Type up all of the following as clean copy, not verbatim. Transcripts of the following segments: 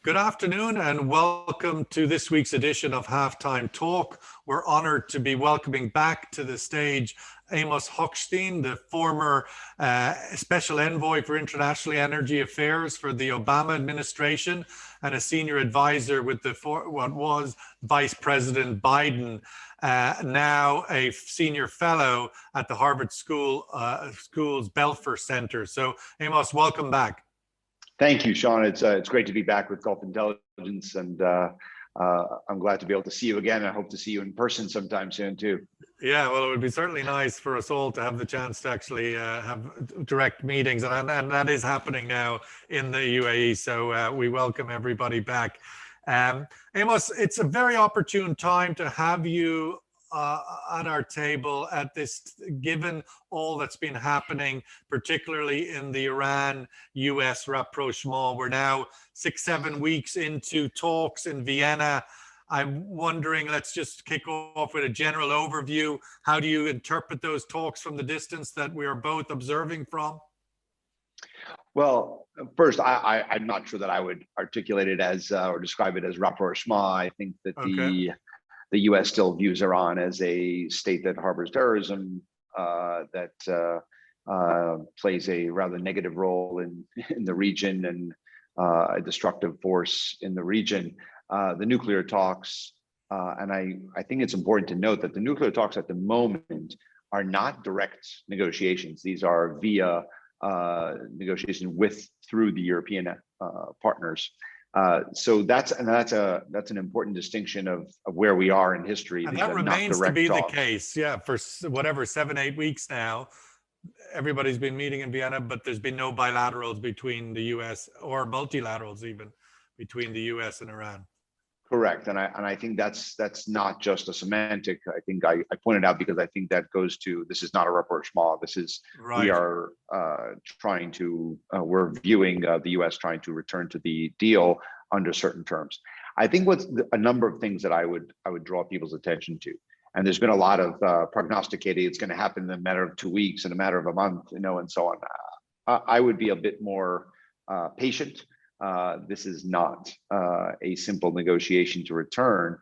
Good afternoon and welcome to this week's edition of Halftime Talk. We're honored to be welcoming back to the stage Amos Hochstein, the former Special Envoy for International Energy Affairs for the Obama administration and a senior advisor with what was Vice President Biden, now a senior fellow at the Harvard School's Belfer Center. So Amos, welcome back. Thank you, Sean. It's great to be back with Gulf Intelligence, and I'm glad to be able to see you again. I hope to see you in person sometime soon too. Yeah, well, it would be certainly nice for us all to have the chance to actually have direct meetings, and that is happening now in the UAE. So we welcome everybody back. Amos, it's a very opportune time to have you at our table at this, given all that's been happening, particularly in the Iran-US rapprochement. We're now 6-7 weeks into talks in Vienna. I'm wondering, let's just kick off with a general overview. How do you interpret those talks from the distance that we are both observing from? Well, first, I'm not sure that I would articulate it as or describe it as rapprochement. I think that the U.S. still views Iran as a state that harbors terrorism, that plays a rather negative role in the region and a destructive force in the region. The nuclear talks, and I think it's important to note that the nuclear talks at the moment are not direct negotiations. These are via negotiation through the European partners. So that's an important distinction of where we are in history. And that remains to be the case, yeah, for whatever 7-8 weeks now. Everybody's been meeting in Vienna, but there's been no bilaterals between the U.S. or multilaterals even between the U.S. and Iran. Correct, and I think that's not just a semantic. I think I pointed out because I think that goes to, this is not a rapprochement. This is right. We are trying to we're viewing the U.S. trying to return to the deal under certain terms. I think what's a number of things that I would draw people's attention to, and there's been a lot of prognosticating. It's going to happen in a matter of 2 weeks, in a matter of a month, and so on. I would be a bit more patient. This is not a simple negotiation to return.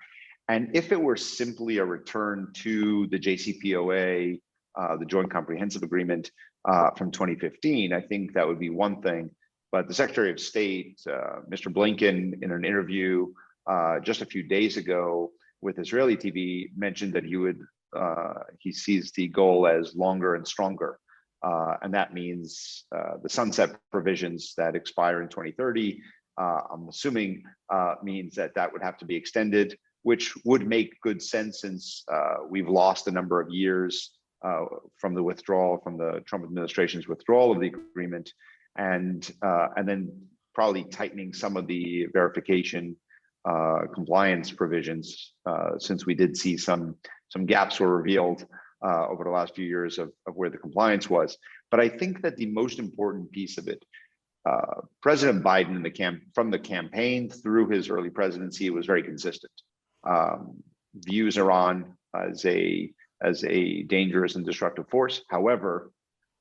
And if it were simply a return to the JCPOA, the Joint Comprehensive Agreement from 2015, I think that would be one thing. But the Secretary of State, Mr. Blinken, in an interview just a few days ago with Israeli TV, mentioned that he sees the goal as longer and stronger. And that means the sunset provisions that expire in 2030, I'm assuming, means that would have to be extended, which would make good sense since we've lost a number of years from the withdrawal, from the Trump administration's withdrawal of the agreement, and then probably tightening some of the verification compliance provisions, since we did see some gaps were revealed over the last few years of where the compliance was. But I think that the most important piece of it, President Biden from the campaign through his early presidency was very consistent. Views Iran as a dangerous and destructive force. However,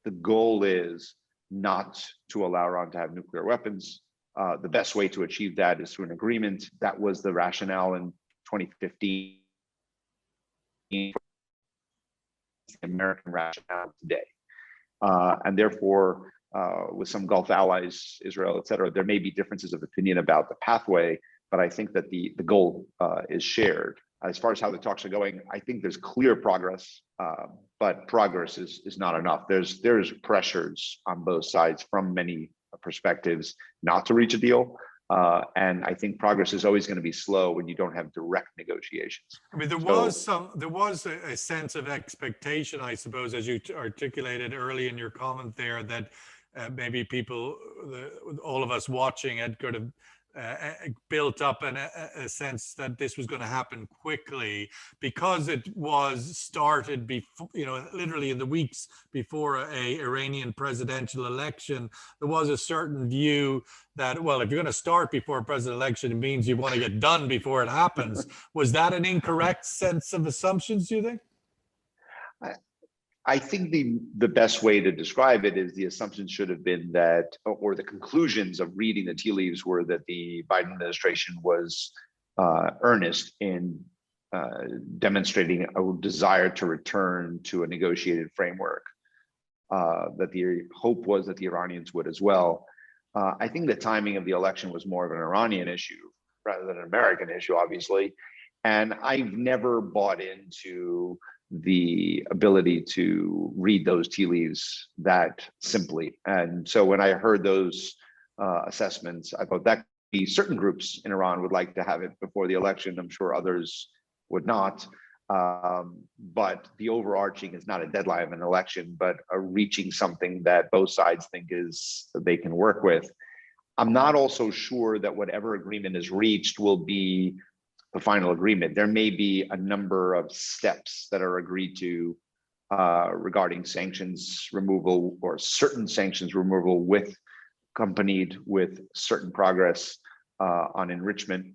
the goal is not to allow Iran to have nuclear weapons. The best way to achieve that is through an agreement. That was the rationale in 2015. American rationale today, and therefore with some Gulf allies, Israel, et cetera, there may be differences of opinion about the pathway, but I think that the goal is shared. As far as how the talks are going, I think there's clear progress, but progress is not enough. There's pressures on both sides from many perspectives not to reach a deal. And I think progress is always going to be slow when you don't have direct negotiations. I mean, there was a sense of expectation, I suppose, as you articulated early in your comment there, that maybe all of us watching it could have built up a sense that this was going to happen quickly because it was started before, literally in the weeks before a Iranian presidential election. There was a certain view that, well, if you're going to start before a presidential election, it means you want to get done before it happens. Was that an incorrect sense of assumptions, do you think? I think the best way to describe it is the assumption should have been that, or the conclusions of reading the tea leaves were that the Biden administration was earnest in demonstrating a desire to return to a negotiated framework. That the hope was that the Iranians would as well. I think the timing of the election was more of an Iranian issue rather than an American issue, obviously. And I've never bought into the ability to read those tea leaves that simply. And so when I heard those assessments, I thought that certain groups in Iran would like to have it before the election. I'm sure others would not. But the overarching is not a deadline of an election, but reaching something that both sides think is they can work with. I'm not also sure that whatever agreement is reached will be the final agreement. There may be a number of steps that are agreed to regarding sanctions removal or certain sanctions removal accompanied with certain progress on enrichment,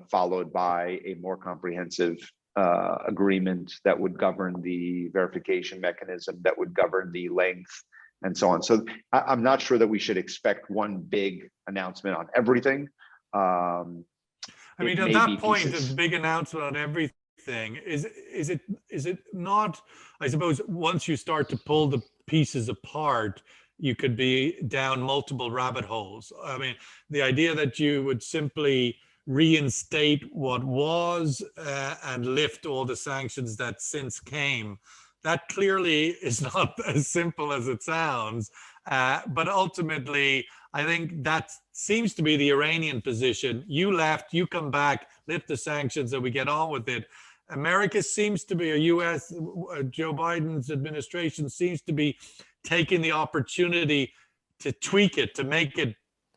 followed by a more comprehensive agreement that would govern the verification mechanism, that would govern the length, and so on. So I'm not sure that we should expect one big announcement on everything. I mean, at that point, the big announcement on everything, is it not, I suppose, once you start to pull the pieces apart, you could be down multiple rabbit holes. I mean, the idea that you would simply reinstate what was and lift all the sanctions that since came, that clearly is not as simple as it sounds. But ultimately, I think that seems to be the Iranian position. You left, you come back, lift the sanctions, and we get on with it. America seems to be, US, Joe Biden's administration seems to be taking the opportunity to tweak it, to make it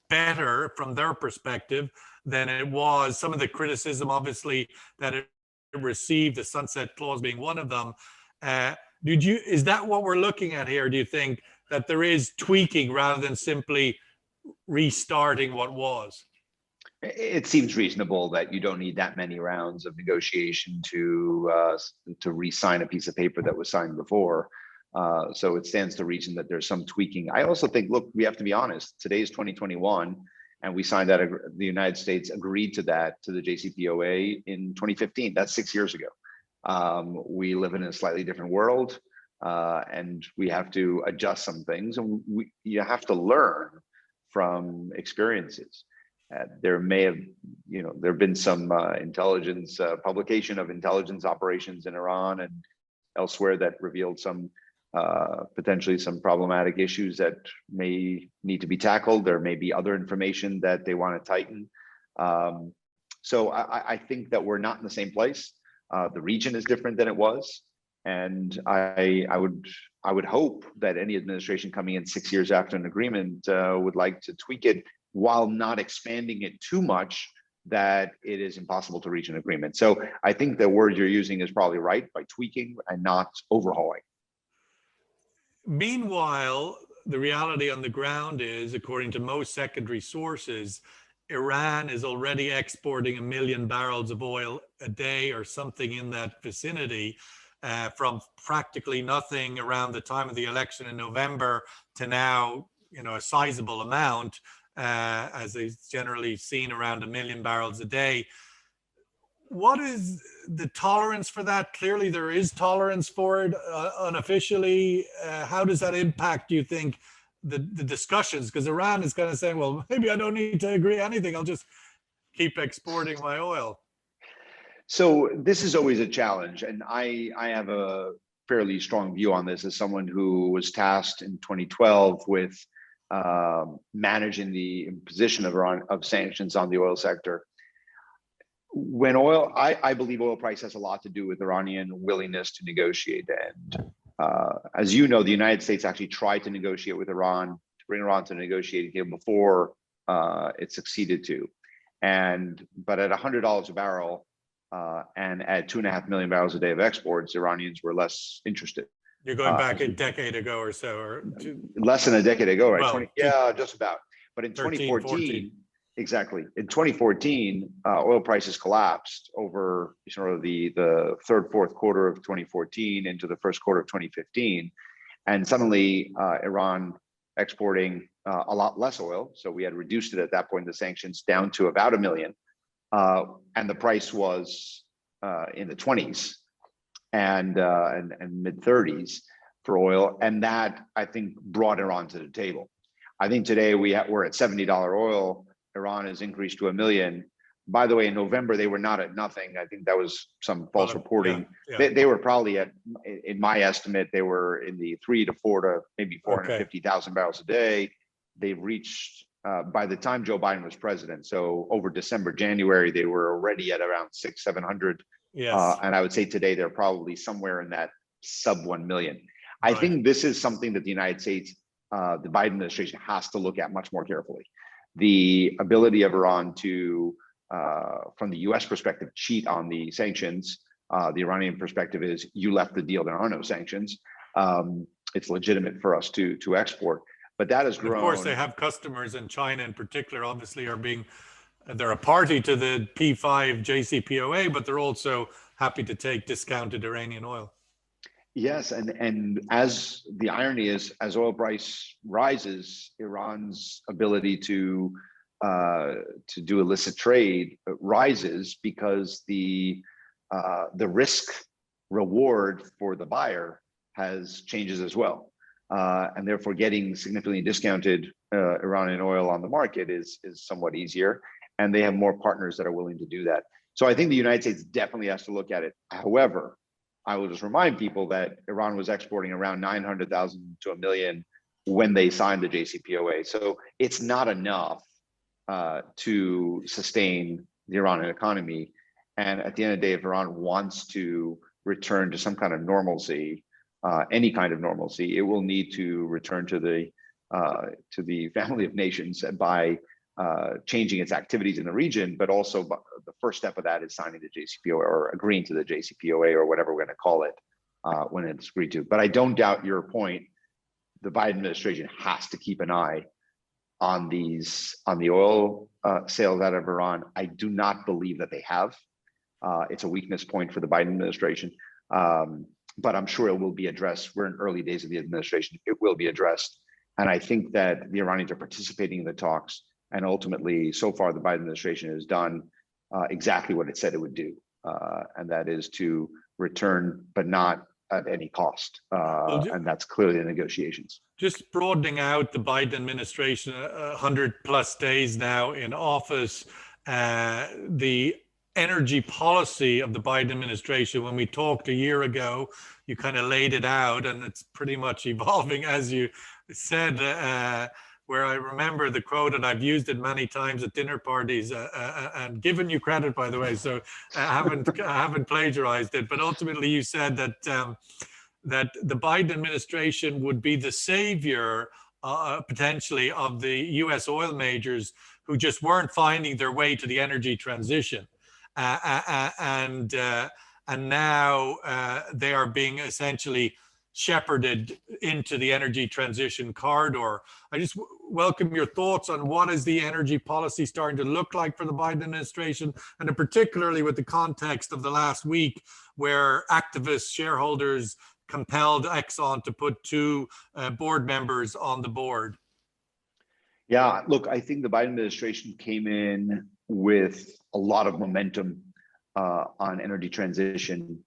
better from their perspective than it was. Some of the criticism, obviously, that it received, the sunset clause being one of them. Is that what we're looking at here? Do you think that there is tweaking rather than simply restarting what was? It seems reasonable that you don't need that many rounds of negotiation to re-sign a piece of paper that was signed before. So it stands to reason that there's some tweaking. I also think, look, we have to be honest. Today's 2021, and we signed that. The United States agreed to that, to the JCPOA, in 2015. That's 6 years ago. We live in a slightly different world, and we have to adjust some things, and you have to learn from experiences. There may have, there have been some intelligence publication of intelligence operations in Iran and elsewhere that revealed some potentially some problematic issues that may need to be tackled. There may be other information that they want to tighten. So I think that we're not in the same place. The region is different than it was, and I would hope that any administration coming in 6 years after an agreement would like to tweak it while not expanding it too much that it is impossible to reach an agreement. So I think the word you're using is probably right, by tweaking and not overhauling. Meanwhile, the reality on the ground is, according to most secondary sources, Iran is already exporting 1 million barrels of oil a day or something in that vicinity, from practically nothing around the time of the election in November to now, a sizable amount, as is generally seen around 1 million barrels a day. What is the tolerance for that? Clearly there is tolerance for it unofficially. How does that impact, do you think, the discussions? Because Iran is kind of saying, well, maybe I don't need to agree anything. I'll just keep exporting my oil. So this is always a challenge. And I have a fairly strong view on this as someone who was tasked in 2012 with managing the imposition of Iran of sanctions on the oil sector. When I believe oil price has a lot to do with Iranian willingness to negotiate. And as you know, the United States actually tried to negotiate with Iran, to bring Iran to the negotiating table before it succeeded to. But at $100 a barrel and at 2.5 million barrels a day of exports, Iranians were less interested. You're going back a decade ago or so, or less than a decade ago, right? Well, yeah, just about. But in 13, 2014, 14. Exactly. In 2014, oil prices collapsed over sort of the third, fourth quarter of 2014 into the first quarter of 2015. And suddenly Iran exporting a lot less oil. So we had reduced it at that point, the sanctions down to about 1 million. And the price was in the 20s and mid 30s for oil. And that, I think, brought Iran to the table. I think today we're at $70 oil. Iran has increased to 1 million. By the way, in November, they were not at nothing. I think that was some false reporting. Yeah. They were probably at, in my estimate, they were in the 3 to 4 to maybe 450,000 barrels a day. They've reached, by the time Joe Biden was president, so over December, January, they were already at around 600-700. Yes. And I would say today, they're probably somewhere in that sub 1 million. Right. I think this is something that the United States, the Biden administration has to look at much more carefully. The ability of Iran to, from the US perspective, cheat on the sanctions. The Iranian perspective is you left the deal, there are no sanctions. It's legitimate for us to export, but that has grown. Of course, they have customers in China in particular, obviously they're a party to the P5 JCPOA, but they're also happy to take discounted Iranian oil. Yes, and as the irony is, as oil price rises, Iran's ability to do illicit trade rises because the risk reward for the buyer changes as well, and therefore getting significantly discounted Iranian oil on the market is somewhat easier, and they have more partners that are willing to do that. So I think the United States definitely has to look at it. However, I will just remind people that Iran was exporting around 900,000 to 1 million when they signed the JCPOA. So it's not enough to sustain the Iranian economy. And at the end of the day, if Iran wants to return to some kind of normalcy, any kind of normalcy, it will need to return to the family of nations by changing its activities in the region, but also the first step of that is signing the JCPOA or agreeing to the JCPOA or whatever we're going to call it when it's agreed to. But I don't doubt your point. The Biden administration has to keep an eye on the oil sales out of Iran. I do not believe that they have. It's a weakness point for the Biden administration, but I'm sure it will be addressed. We're in early days of the administration. It will be addressed. And I think that the Iranians are participating in the talks. And ultimately, so far, the Biden administration has done exactly what it said it would do, and that is to return, but not at any cost. And that's clearly the negotiations. Just broadening out the Biden administration, 100+ days now in office, the energy policy of the Biden administration, when we talked a year ago, you kind of laid it out, and it's pretty much evolving, as you said, where I remember the quote, and I've used it many times at dinner parties, and given you credit, by the way, so I haven't plagiarized it. But ultimately, you said that that the Biden administration would be the savior, potentially, of the U.S. oil majors who just weren't finding their way to the energy transition, and now they are being essentially shepherded into the energy transition corridor. I just welcome your thoughts on what is the energy policy starting to look like for the Biden administration, and particularly with the context of the last week where activists, shareholders compelled Exxon to put 2 board members on the board. Yeah, look, I think the Biden administration came in with a lot of momentum on energy transition.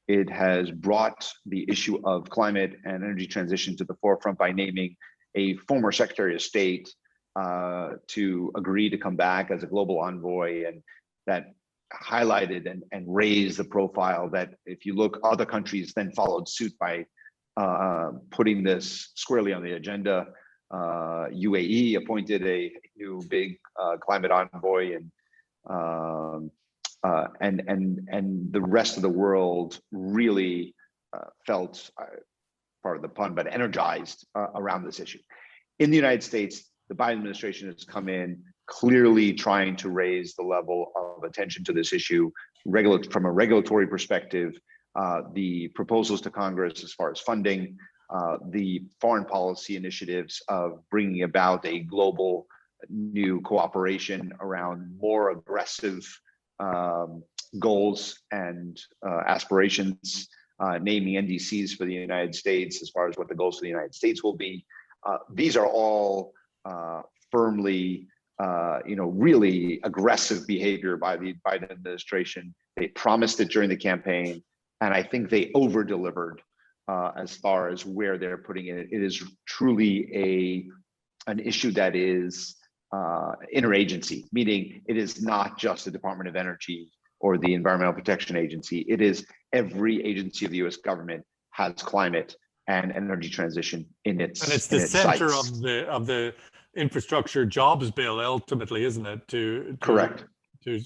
It has brought the issue of climate and energy transition to the forefront by naming a former Secretary of State to agree to come back as a global envoy, and that highlighted and raised the profile that, if you look, other countries then followed suit by putting this squarely on the agenda. UAE appointed a new big climate envoy, and the rest of the world really felt, part of the pun, but energized around this issue. In the United States, the Biden administration has come in clearly trying to raise the level of attention to this issue from a regulatory perspective, the proposals to Congress as far as funding, the foreign policy initiatives of bringing about a global new cooperation around more aggressive goals and aspirations, naming NDCs for the United States as far as what the goals for the United States will be. These are all firmly, really aggressive behavior by the Biden administration. They promised it during the campaign, and I think they over-delivered as far as where they're putting it. It is truly an issue that is interagency, meaning it is not just the Department of Energy or the Environmental Protection Agency. It is every agency of the U.S. government has climate and energy transition in its and it's the center sights. of the infrastructure jobs bill, ultimately, isn't it? Correct. To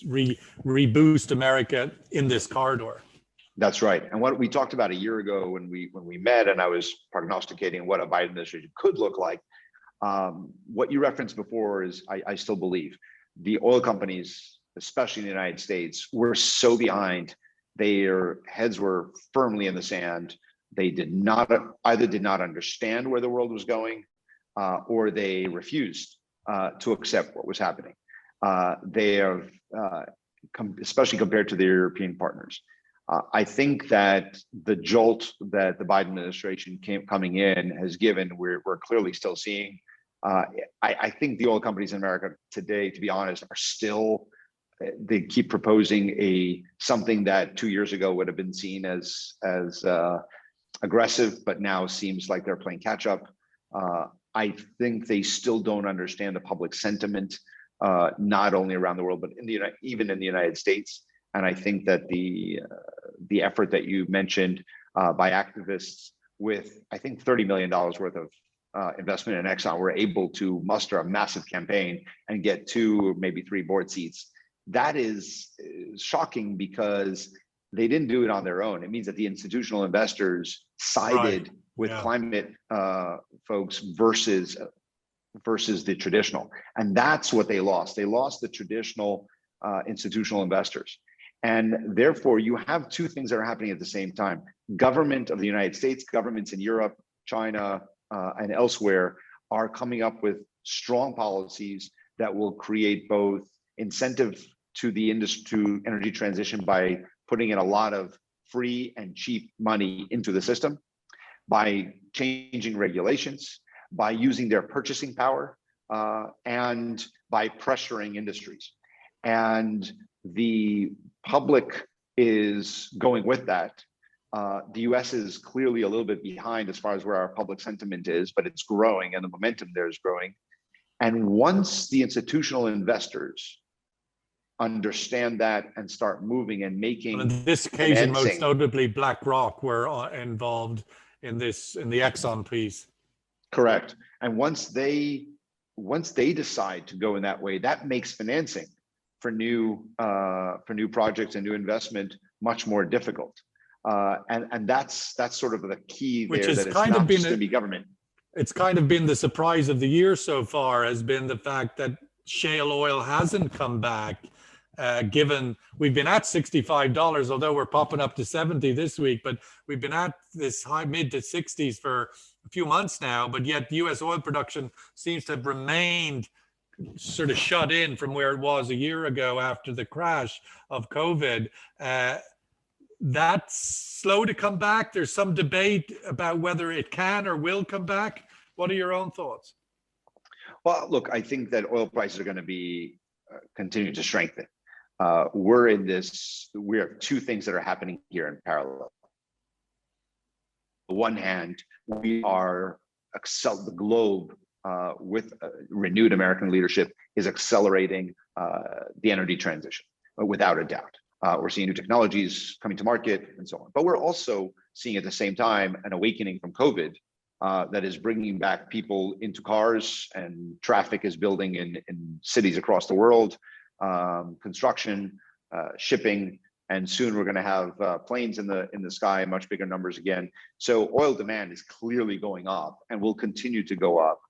reboost America in this corridor. That's right. And what we talked about a year ago when we met, and I was prognosticating what a Biden administration could look like. What you referenced before is I still believe the oil companies, especially in the United States, were so behind. Their heads were firmly in the sand. They did not understand where the world was going, or they refused to accept what was happening. They have, especially compared to their European partners. I think that the jolt that the Biden administration coming in has given, we're clearly still seeing. I think the oil companies in America today, to be honest, are still, they keep proposing something that 2 years ago would have been seen as aggressive, but now seems like they're playing catch up. I think they still don't understand the public sentiment, not only around the world, but even in the United States. And I think that the effort that you mentioned by activists with, I think, $30 million worth of investment in Exxon were able to muster a massive campaign and get 2, maybe 3 board seats. That is shocking because they didn't do it on their own. It means that the institutional investors sided with climate folks versus the traditional. And that's what they lost. They lost the traditional institutional investors. And therefore, you have 2 things that are happening at the same time. Government of the United States, governments in Europe, China, and elsewhere are coming up with strong policies that will create both incentive to the industry, to energy transition by putting in a lot of free and cheap money into the system, by changing regulations, by using their purchasing power, and by pressuring industries. And the public is going with that. The US is clearly a little bit behind as far as where our public sentiment is, but it's growing and the momentum there is growing. And once the institutional investors understand that and start moving and making, well, in this occasion, most notably BlackRock were involved in the Exxon piece. Correct. And once they decide to go in that way, that makes financing for new projects and new investment much more difficult. And that's sort of the key there, that it's not just going to be government. It's kind of been the surprise of the year so far, has been the fact that shale oil hasn't come back, given we've been at $65, although we're popping up to 70 this week, but we've been at this high mid to 60s for a few months now, but yet US oil production seems to have remained sort of shut in from where it was a year ago after the crash of COVID. That's slow to come back. There's some debate about whether it can or will come back. What are your own thoughts? Well, look, I think that oil prices are going to be continue to strengthen. We have 2 things that are happening here in parallel. On the one hand, we are the globe with renewed American leadership is accelerating the energy transition, without a doubt. We're seeing new technologies coming to market and so on. But we're also seeing at the same time an awakening from COVID that is bringing back people into cars, and traffic is building in cities across the world, construction, shipping, and soon we're going to have planes in the sky in much bigger numbers again. So oil demand is clearly going up and will continue to go up.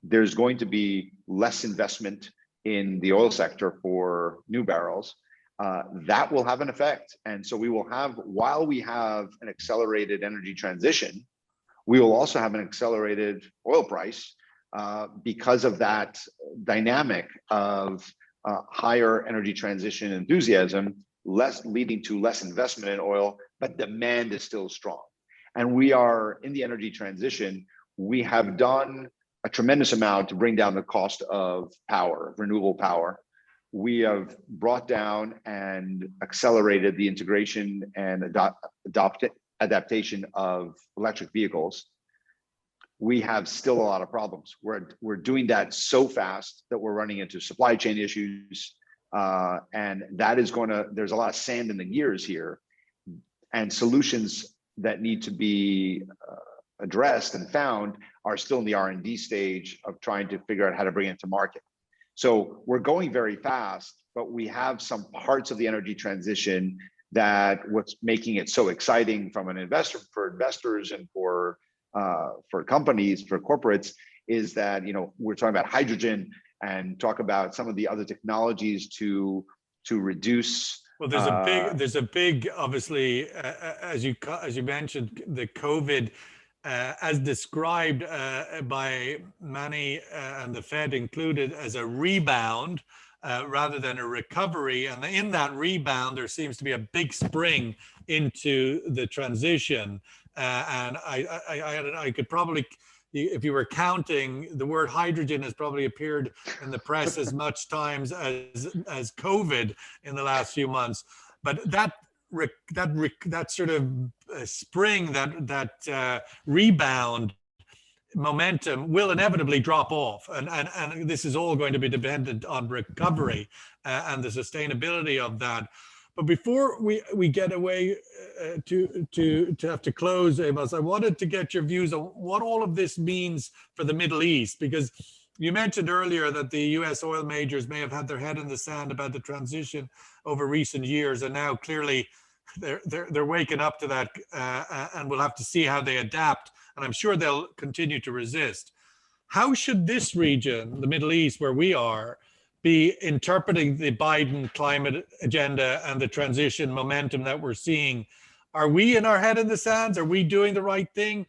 There's going to be less investment in the oil sector for new barrels. That will have an effect. And so we will have, while we have an accelerated energy transition, we will also have an accelerated oil price because of that dynamic of higher energy transition enthusiasm, leading to less investment in oil, but demand is still strong. And we are in the energy transition. We have done a tremendous amount to bring down the cost of power, renewable power. We have brought down and accelerated the integration and adaptation of electric vehicles. We have still a lot of problems. We're doing that so fast that we're running into supply chain issues, and that is there's a lot of sand in the gears here, and solutions that need to be addressed and found are still in the R&D stage of trying to figure out how to bring it to market. So we're going very fast, but we have some parts of the energy transition that what's making it so exciting from an investor, for investors and for companies, for corporates, is that, you know, we're talking about hydrogen and talk about some of the other technologies to reduce. Well, there's a big, obviously, as you mentioned, the COVID, as described by many and the Fed included, as a rebound rather than a recovery. And in that rebound, there seems to be a big spring into the transition. And I could probably, if you were counting, the word hydrogen has probably appeared in the press as much times as COVID in the last few months. But that sort of spring, that rebound momentum will inevitably drop off, and this is all going to be dependent on recovery and the sustainability of that. But before we get away to have to close, Amos, I wanted to get your views on what all of this means for the Middle East, because you mentioned earlier that the US oil majors may have had their head in the sand about the transition over recent years, and now clearly they're waking up to that, and we'll have to see how they adapt, and I'm sure they'll continue to resist. How should this region, the Middle East, where we are, be interpreting the Biden climate agenda and the transition momentum that we're seeing? Are we in our head in the sands? Are we doing the right thing?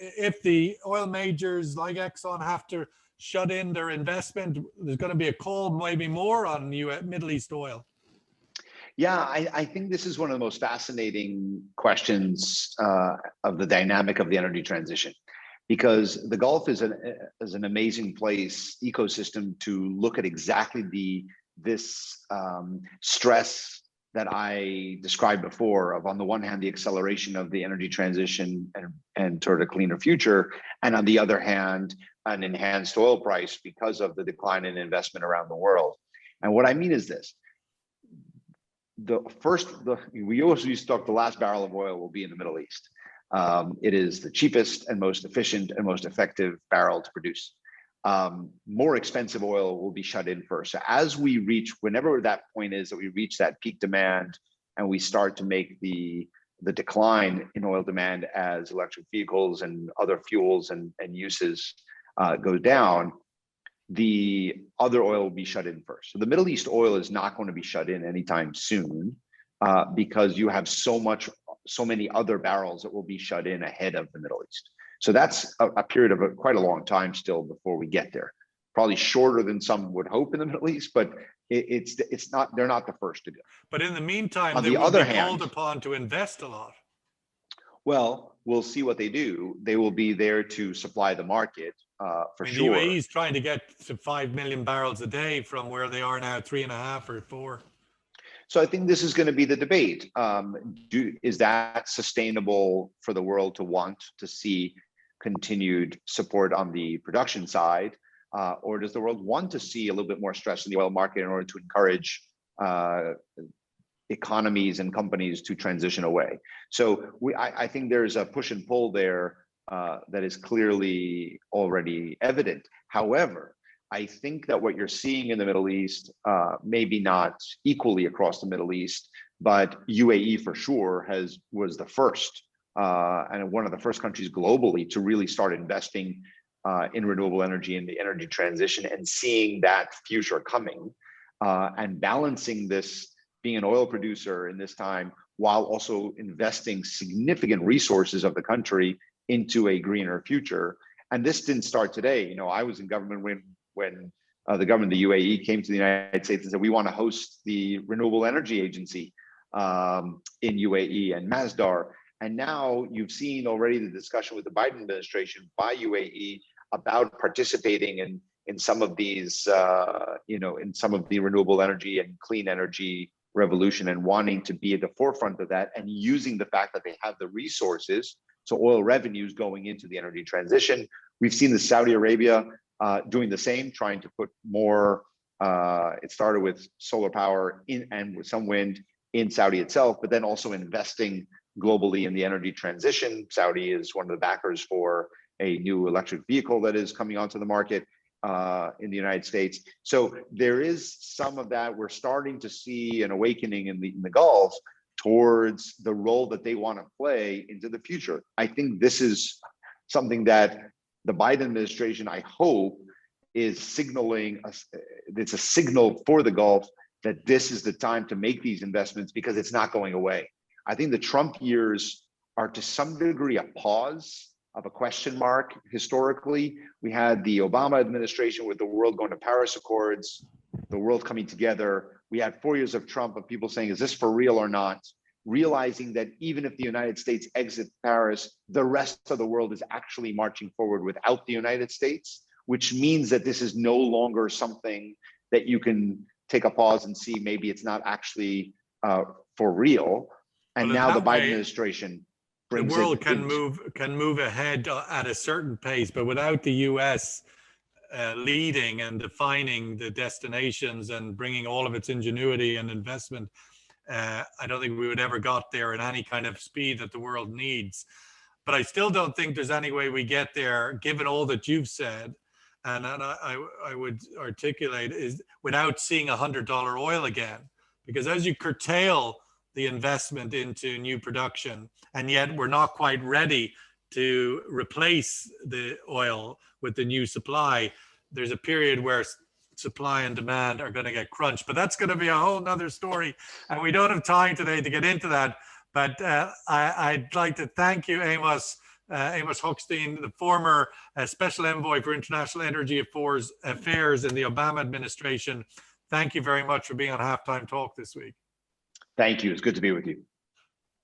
If the oil majors like Exxon have to shut in their investment, there's going to be a call maybe more on Middle East oil. Yeah, I think this is one of the most fascinating questions of the dynamic of the energy transition, because the Gulf is an amazing place, ecosystem, to look at exactly this stress that I described before of, on the one hand, the acceleration of the energy transition and toward a cleaner future, and on the other hand, an enhanced oil price because of the decline in investment around the world. And what I mean is this. We always used to talk the last barrel of oil will be in the Middle East. It is the cheapest and most efficient and most effective barrel to produce. More expensive oil will be shut in first. So as we reach, whenever that point is that we reach that peak demand and we start to make the decline in oil demand as electric vehicles and other fuels and uses go down, the other oil will be shut in first. So the Middle East oil is not going to be shut in anytime soon because you have so many other barrels that will be shut in ahead of the Middle East. So that's a period of quite a long time still before we get there. Probably shorter than some would hope in the Middle East, but it's not. They're not the first to go. But in the meantime, they will be called upon to invest a lot. Well, we'll see what they do. They will be there to supply the market for sure. The UAE is trying to get to 5 million barrels a day from where they are now, 3.5 or 4. So I think this is going to be the debate. Is that sustainable for the world to want to see continued support on the production side? Or does the world want to see a little bit more stress in the oil market in order to encourage economies and companies to transition away? So I think there's a push and pull there that is clearly already evident. However, I think that what you're seeing in the Middle East, maybe not equally across the Middle East, but UAE for sure was the first and one of the first countries globally to really start investing in renewable energy and the energy transition and seeing that future coming and balancing this, being an oil producer in this time while also investing significant resources of the country into a greener future. And this didn't start today. I was in government when the government of the UAE came to the United States and said, we want to host the Renewable Energy Agency in UAE and Masdar. And now you've seen already the discussion with the Biden administration by UAE about participating in some of these, in some of the renewable energy and clean energy revolution, and wanting to be at the forefront of that, and using the fact that they have the resources, so oil revenues going into the energy transition. We've seen the Saudi Arabia doing the same, trying to put more, it started with solar power and with some wind in Saudi itself, but then also investing globally in the energy transition. Saudi is one of the backers for a new electric vehicle that is coming onto the market in the United States. So there is some of that. We're starting to see an awakening in the Gulf towards the role that they want to play into the future. I think this is something that the Biden administration, I hope, is signaling. It's a signal for the Gulf that this is the time to make these investments, because it's not going away. I think the Trump years are to some degree a pause of a question mark. Historically, we had the Obama administration with the world going to Paris Accords, the world coming together. We had 4 years of Trump of people saying, is this for real or not? Realizing that even if the United States exits Paris, the rest of the world is actually marching forward without the United States, which means that this is no longer something that you can take a pause and see, maybe it's not actually for real. And now the Biden administration brings the world can move ahead at a certain pace, but without the US leading and defining the destinations and bringing all of its ingenuity and investment, I don't think we would ever got there in any kind of speed that the world needs. But I still don't think there's any way we get there, given all that you've said. And I would articulate is without seeing $100 oil again, because as you curtail the investment into new production, and yet we're not quite ready to replace the oil with the new supply, there's a period where supply and demand are going to get crunched. But that's going to be a whole nother story, and we don't have time today to get into that. But I'd like to thank you, Amos Hochstein, the former Special Envoy for International Energy Affairs in the Obama administration. Thank you very much for being on Halftime Talk this week. Thank you. It's good to be with you.